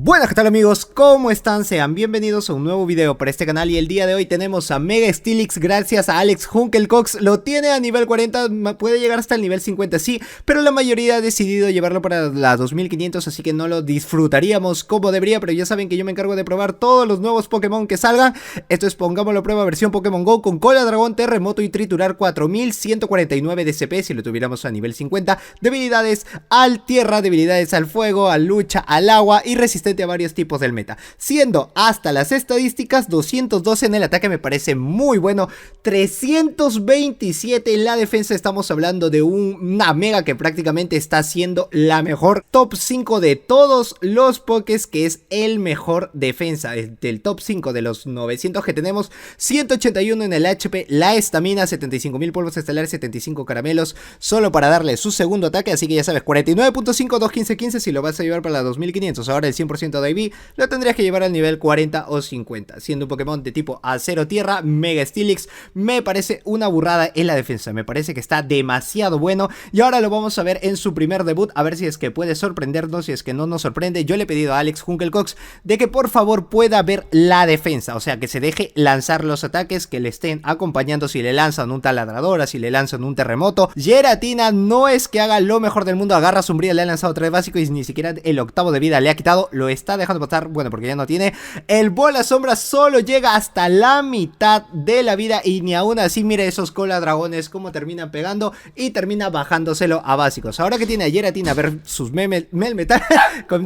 Buenas, ¿qué tal amigos? ¿Cómo están? Sean bienvenidos a un nuevo video para este canal y el día de hoy tenemos a Mega Steelix gracias a Alex Hunkelcox. Lo tiene a nivel 40, puede llegar hasta el nivel 50 sí, pero la mayoría ha decidido llevarlo para la 2500, así que no lo disfrutaríamos como debería, pero ya saben que yo me encargo de probar todos los nuevos Pokémon que salgan. Esto es Pongámoslo a prueba versión Pokémon GO con Cola Dragón, Terremoto y Triturar 4149 de CP si lo tuviéramos a nivel 50, debilidades al tierra, debilidades al fuego, a lucha, al agua y resistencia a varios tipos del meta, siendo hasta las estadísticas 212 en el ataque, me parece muy bueno, 327 en la defensa. Estamos hablando de una mega que prácticamente está siendo la mejor top 5 de todos los pokés, que es el mejor defensa del top 5 de los 900 que tenemos. 181 en el HP, la estamina, 75.000 polvos estelares, 75 caramelos solo para darle su segundo ataque, así que ya sabes, 49.5, 215, si lo vas a llevar para la 2500, ahora el 100% de IV lo tendrías que llevar al nivel 40 o 50, siendo un Pokémon de tipo acero tierra. Mega Steelix me parece una burrada en la defensa, me parece que está demasiado bueno y ahora lo vamos a ver en su primer debut, a ver si es que puede sorprendernos, si es que no nos sorprende. Yo le he pedido a Alex Hunkelcox de que por favor pueda ver la defensa, o sea que se deje lanzar los ataques que le estén acompañando, si le lanzan un taladradora, si le lanzan un terremoto. Giratina no es que haga lo mejor del mundo, agarra sombría, le ha lanzado 3 básicos y ni siquiera el octavo de vida le ha quitado, lo está dejando pasar, bueno, porque ya no tiene. El bola sombra solo llega hasta la mitad de la vida y ni aún así, mire esos cola dragones como terminan pegando y termina bajándoselo a básicos. Ahora que tiene a Giratina a ver sus Melmetal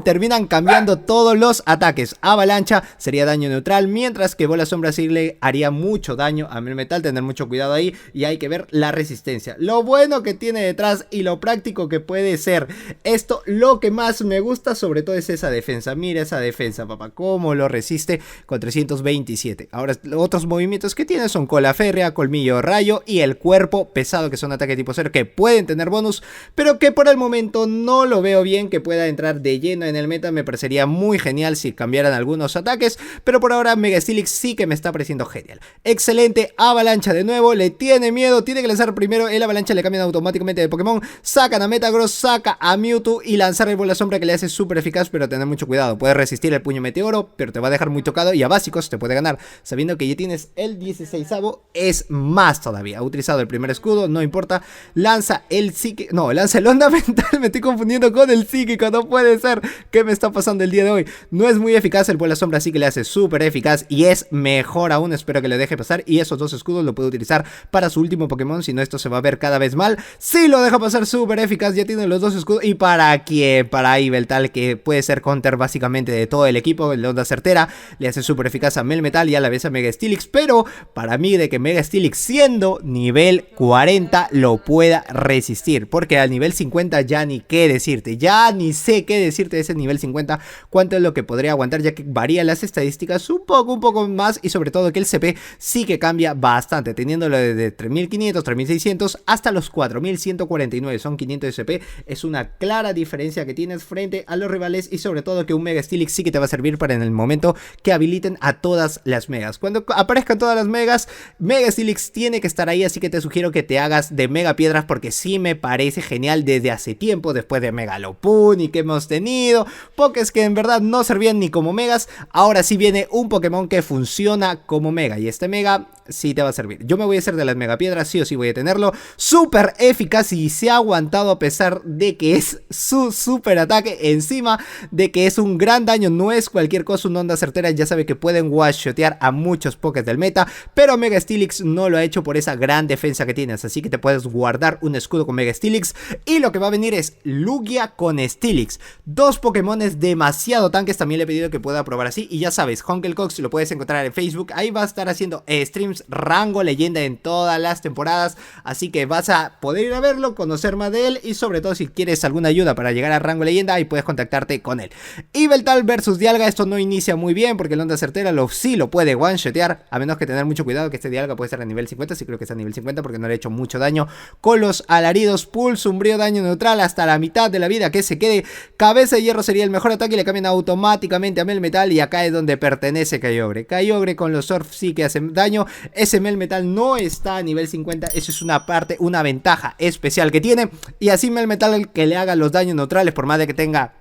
terminan cambiando todos los ataques. Avalancha sería daño neutral, mientras que bola sombra sí le haría mucho daño a Melmetal, tener mucho cuidado ahí y hay que ver la resistencia. Lo bueno que tiene detrás y lo práctico que puede ser esto, lo que más me gusta sobre todo es esa defensa. Mira esa defensa, papá, cómo lo resiste con 327. Ahora, otros movimientos que tiene son cola férrea, colmillo rayo y el cuerpo pesado, que son ataques tipo 0 que pueden tener bonus, pero que por el momento no lo veo bien que pueda entrar de lleno en el meta. Me parecería muy genial si cambiaran algunos ataques, pero por ahora Mega Steelix sí que me está pareciendo genial. Excelente. Avalancha de nuevo, le tiene miedo, tiene que lanzar primero el avalancha, le cambian automáticamente de Pokémon, sacan a Metagross, saca a Mewtwo y lanzar el bola sombra que le hace súper eficaz, pero tener mucho cuidado, puede resistir el puño meteoro, pero te va a dejar muy tocado y a básicos te puede ganar, sabiendo que ya tienes el 16avo, es más todavía. Ha utilizado el primer escudo, no importa, lanza el psíquico, no, lanza el onda mental, me estoy confundiendo con el psíquico, no puede ser. ¿Qué me está pasando el día de hoy? No es muy eficaz, el bola sombra sí que le hace súper eficaz y es mejor aún, espero que le deje pasar y esos dos escudos lo puede utilizar para su último Pokémon, si no esto se va a ver cada vez mal. Si lo deja pasar súper eficaz, ya tiene los dos escudos y para quién, para Yveltal, que puede ser counter básicamente de todo el equipo. El onda certera le hace súper eficaz a Melmetal y a la vez a Mega Steelix, pero para mí de que Mega Steelix siendo nivel 40 lo pueda resistir, porque al nivel 50 ya ni qué decirte, ya ni sé qué decirte de ese nivel 50, cuánto es lo que podría aguantar, ya que varía las estadísticas un poco más y sobre todo que el CP sí que cambia bastante, teniéndolo desde 3500, 3600 hasta los 4149, son 500 de CP, es una clara diferencia que tienes frente a los rivales y sobre todo que un Mega Steelix sí que te va a servir para en el momento que habiliten a todas las megas. Cuando aparezcan todas las megas, Mega Steelix tiene que estar ahí, así que te sugiero que te hagas de Mega Piedras porque sí me parece genial desde hace tiempo, después de Mega Lopunny y que hemos tenido pokés que en verdad no servían ni como megas. Ahora sí viene un Pokémon que funciona como mega y este mega sí te va a servir. Yo me voy a hacer de las Mega Piedras, sí o sí voy a tenerlo. Súper eficaz y se ha aguantado a pesar de que es su super ataque, encima de que es un gran daño, no es cualquier cosa, una onda certera, ya sabe que pueden one-shotear a muchos pokés del meta, pero Mega Steelix no lo ha hecho por esa gran defensa que tienes, así que te puedes guardar un escudo con Mega Steelix y lo que va a venir es Lugia con Steelix, dos Pokémones demasiado tanques. También le he pedido que pueda probar así y ya sabes, Hunkelcox lo puedes encontrar en Facebook, ahí va a estar haciendo streams rango leyenda en todas las temporadas, así que vas a poder ir a verlo, conocer más de él y sobre todo si quieres alguna ayuda para llegar a rango leyenda, ahí puedes contactarte con él. Yveltal versus Dialga, esto no inicia muy bien porque el onda certera sí lo puede one-shotear, a menos que tener mucho cuidado que este Dialga puede estar a nivel 50, sí creo que está a nivel 50 porque no le ha hecho mucho daño con los alaridos. Pulso umbrío, daño neutral hasta la mitad de la vida, que se quede. Cabeza de hierro sería el mejor ataque y le cambian automáticamente a Melmetal y acá es donde pertenece Kyogre. Kyogre con los Surf sí que hacen daño, ese Melmetal no está a nivel 50, eso es una parte, una ventaja especial que tiene y así Melmetal que le haga los daños neutrales por más de que tenga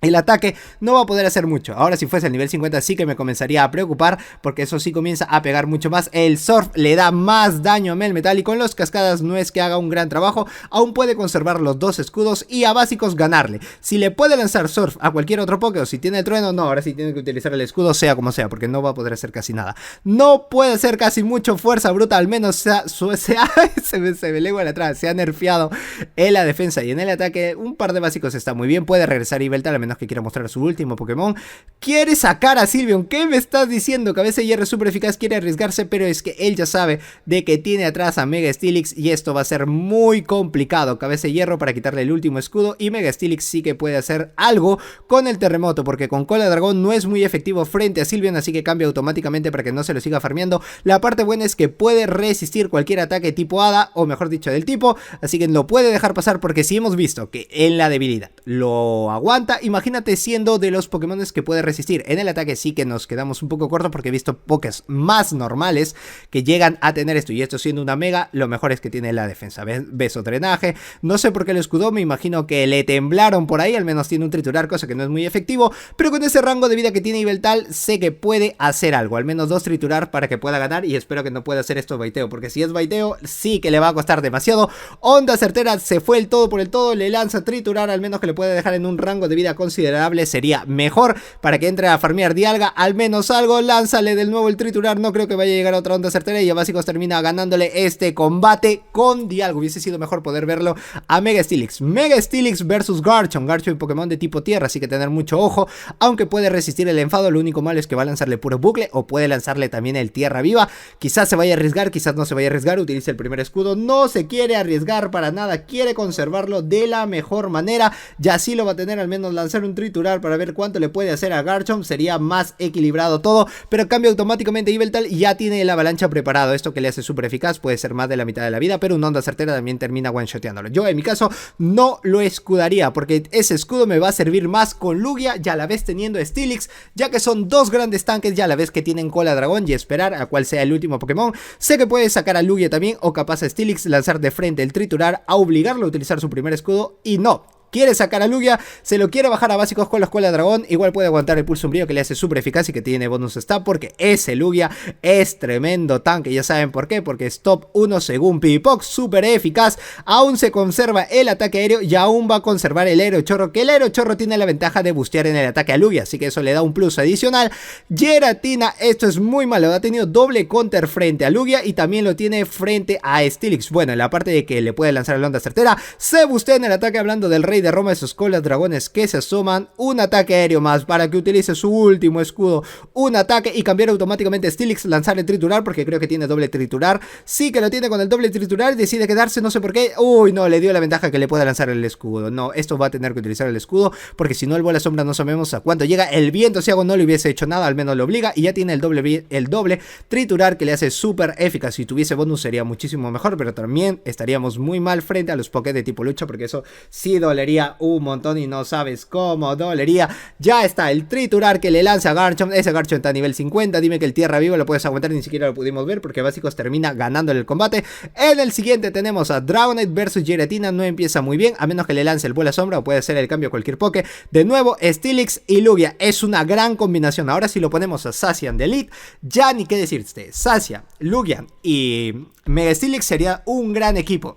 el ataque no va a poder hacer mucho. Ahora si fuese el nivel 50 sí que me comenzaría a preocupar, porque eso sí comienza a pegar mucho más. El Surf le da más daño a Melmetal y con los cascadas no es que haga un gran trabajo. Aún puede conservar los 2 escudos y a básicos ganarle. Si le puede lanzar Surf a cualquier otro Poké o si tiene trueno, no, ahora sí tiene que utilizar el escudo sea como sea, porque no va a poder hacer casi nada. No puede hacer casi mucho fuerza bruta, al menos se me lengua la traba, se ha nerfeado en la defensa y en el ataque. Un par de básicos está muy bien, puede regresar Yveltal, al menos que quiera mostrar su último Pokémon. Quiere sacar a Sylveon. ¿Qué me estás diciendo? Cabeza de hierro súper eficaz, quiere arriesgarse, pero es que él ya sabe de que tiene atrás a Mega Steelix y esto va a ser muy complicado. Cabeza de hierro para quitarle el último escudo y Mega Steelix sí que puede hacer algo con el terremoto, porque con Cola de Dragón no es muy efectivo frente a Sylveon, así que cambia automáticamente para que no se lo siga farmeando. La parte buena es que puede resistir cualquier ataque tipo hada, o mejor dicho del tipo, así que lo puede dejar pasar, porque si hemos visto que en la debilidad lo aguanta, imagínate siendo de los Pokémon que puede resistir. En el ataque sí que nos quedamos un poco cortos, porque he visto Pokés más normales que llegan a tener esto, y esto siendo una mega, lo mejor es que tiene la defensa. Beso drenaje, no sé por qué lo escudó, me imagino que le temblaron por ahí, al menos tiene un triturar, cosa que no es muy efectivo, pero con ese rango de vida que tiene Yveltal, sé que puede hacer algo, al menos 2 triturar para que pueda ganar, y espero que no pueda hacer esto baiteo, porque si es baiteo, sí que le va a costar demasiado. Onda certera, se fue el todo por el todo, le lanza triturar, al menos que le puede dejar en un rango de vida considerable, sería mejor para que entre a farmear Dialga, al menos algo. Lánzale del nuevo el triturar, no creo que vaya a llegar a otra onda certera, y a básicos termina ganándole este combate con Dialga. Hubiese sido mejor poder verlo a Mega Steelix. Mega Steelix versus Garchomp. Garchomp Pokémon de tipo tierra, así que tener mucho ojo, aunque puede resistir el enfado. Lo único malo es que va a lanzarle puro bucle, o puede lanzarle también el tierra viva. Quizás se vaya a arriesgar, quizás no se vaya a arriesgar, utilice el primer escudo, no se quiere arriesgar para nada, quiere conservarlo de la mejor manera. Ya sí lo va a tener, al menos lanzar un triturar para ver cuánto le puede hacer a Garchomp, sería más equilibrado todo, pero cambia automáticamente Yveltal y ya tiene la avalancha preparado. Esto que le hace súper eficaz, puede ser más de la mitad de la vida, pero una onda certera también termina one-shoteándolo. Yo en mi caso no lo escudaría, porque ese escudo me va a servir más con Lugia, ya a la vez teniendo Steelix, ya que son dos grandes tanques, ya a la vez que tienen Cola Dragón, y esperar a cuál sea el último Pokémon. Sé que puede sacar a Lugia también, o capaz a Steelix, lanzar de frente el triturar, a obligarlo a utilizar su primer escudo, y no. Quiere sacar a Lugia, se lo quiere bajar a básicos con la escuela de dragón. Igual puede aguantar el pulso umbrío, que le hace súper eficaz y que tiene bonus stab, porque ese Lugia es tremendo tanque. Ya saben por qué, porque es top 1 según Pipox, súper eficaz. Aún se conserva el ataque aéreo y aún va a conservar el aerochorro, que el aerochorro tiene la ventaja de bustear en el ataque a Lugia, así que eso le da un plus adicional. Giratina, esto es muy malo, ha tenido doble counter frente a Lugia y también lo tiene frente a Steelix. Bueno, en la parte de que le puede lanzar la onda certera, se bustea en el ataque, hablando del rey de Roma, esos colas dragones que se asoman. Un ataque aéreo más para que utilice su último escudo, un ataque, y cambiar automáticamente a Steelix, lanzar el triturar, porque creo que tiene doble triturar. Sí que lo tiene con el doble triturar y decide quedarse, no sé por qué. Uy, no, le dio la ventaja que le pueda lanzar el escudo. No, esto va a tener que utilizar el escudo, porque si no el bola sombra no sabemos a cuánto llega. El viento ciego no le hubiese hecho nada, al menos lo obliga, y ya tiene el doble triturar, que le hace súper eficaz. Si tuviese bonus sería muchísimo mejor, pero también estaríamos muy mal frente a los Poké de tipo lucha, porque eso sí dolería un montón y no sabes cómo dolería. Ya está el triturar que le lanza a Garchomp. Ese Garchomp está a nivel 50. Dime que el tierra viva lo puedes aguantar, ni siquiera lo pudimos ver, porque básicos termina ganándole el combate. En el siguiente tenemos a Dragonite versus Giratina. No empieza muy bien, a menos que le lance el bola sombra, o puede hacer el cambio a cualquier Poké. De nuevo Steelix y Lugia, es una gran combinación. Ahora si lo ponemos a Zacian de Elite, ya ni qué decirte. Zacian, Lugia y Mega Steelix sería un gran equipo.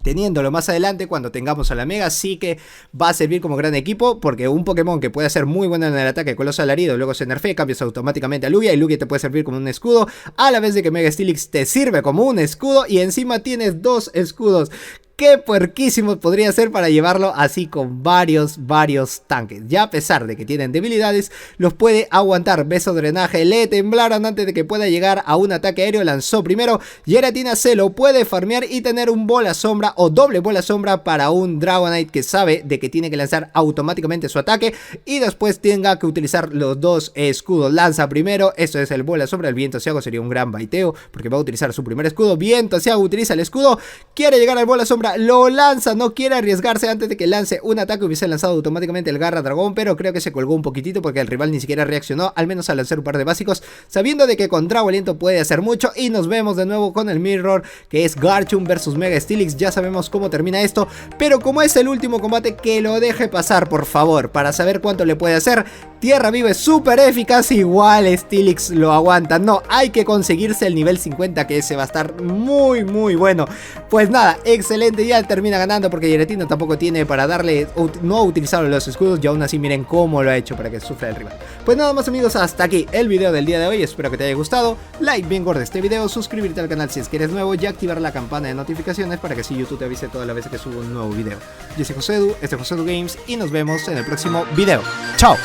Teniéndolo más adelante, cuando tengamos a la Mega, sí que va a servir como gran equipo, porque un Pokémon que puede ser muy bueno en el ataque, Coloso Alarido, luego se nerfea, cambias automáticamente a Lugia, y Lugia te puede servir como un escudo, a la vez de que Mega Steelix te sirve como un escudo, y encima tienes dos escudos. Qué puerquísimo podría ser para llevarlo así con varios tanques. Ya a pesar de que tienen debilidades, los puede aguantar. Beso drenaje, le temblaron antes de que pueda llegar a un ataque aéreo. Lanzó primero, Giratina se lo puede farmear y tener un bola sombra o doble bola sombra para un Dragonite que sabe de que tiene que lanzar automáticamente su ataque y después tenga que utilizar los dos escudos. Lanza primero, esto es el bola sombra. El viento ciego sería un gran baiteo, porque va a utilizar su primer escudo. Viento ciego utiliza el escudo, quiere llegar al bola sombra. ahora lo lanza, no quiere arriesgarse antes de que lance un ataque. Hubiese lanzado automáticamente el Garra Dragón, pero creo que se colgó un poquitito porque el rival ni siquiera reaccionó, al menos al lanzar un par de básicos, sabiendo de que con Drago Aliento puede hacer mucho. Y nos vemos de nuevo con el Mirror, que es Garchomp versus Mega Steelix. Ya sabemos cómo termina esto, pero como es el último combate, que lo deje pasar, por favor, para saber cuánto le puede hacer. Tierra Viva es súper eficaz, igual Steelix lo aguanta. No, hay que conseguirse el nivel 50, que ese va a estar muy bueno. Pues nada, excelente, ya termina ganando porque Giratina tampoco tiene para darle, no ha utilizado los escudos y aún así miren cómo lo ha hecho para que sufra el rival. Pues nada más amigos, hasta aquí el video del día de hoy, espero que te haya gustado. Like bien gordo este video, suscribirte al canal si es que eres nuevo y activar la campana de notificaciones para que así YouTube te avise todas las veces que subo un nuevo video. Yo soy Josedu, este es Josedu Games y nos vemos en el próximo video. ¡Chao!